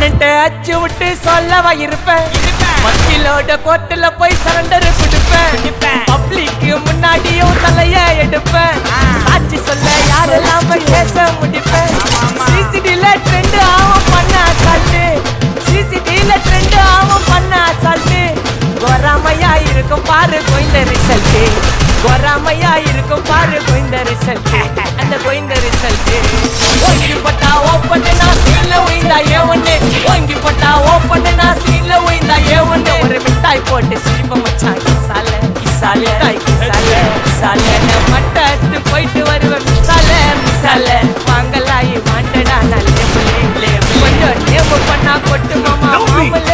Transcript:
அண்ணன்ட்ட அச்சு விட்டு சொல்லவா இருப்பேன், வக்கீலோட கோர்ட்டுல போய் சரண்டர் கொடுப்பேன், பப்ளிக்கு முன்னாடியும் தலைய எடுப்பேன், சாட்சி சொல்ல யாரெல்லாம் பேச முடிப்பேன், சிசிடில ட்ரெண்ட் ஆகும் பண்ண அசால்ட்டு, சிசிடில ட்ரெண்ட் ஆகும் பண்ண அசால்ட்டு, கோராமையா இருக்கும் பாரு கோயிந்த ரிசல்ட், கோராமையா இருக்கும் பாரு கோயிந்த ரிசல்ட், அந்த கோயிந்த ரிசல்ட். ஓங்கி பட்டா ஓப்பன் நான் சீன்ல உயிந்தா ஏவன்னு, ஓங்கி பட்டா ஓப்பன் நான் சீன்ல உயிந்தா ஏவன்னு, ஒரு மிட்டாய் போட்டு சீப்ப மச்சான் கிசால கிசால கிசால கிசால, நான் மட்டத்து போயிட்டு வருவேன் மிசால மிசால, வாங்கலாயி வாண்டடா நான் லேபிளே லேபிள், கொஞ்சம் நேமு பண்ணா கொட்டு மாமா மாமல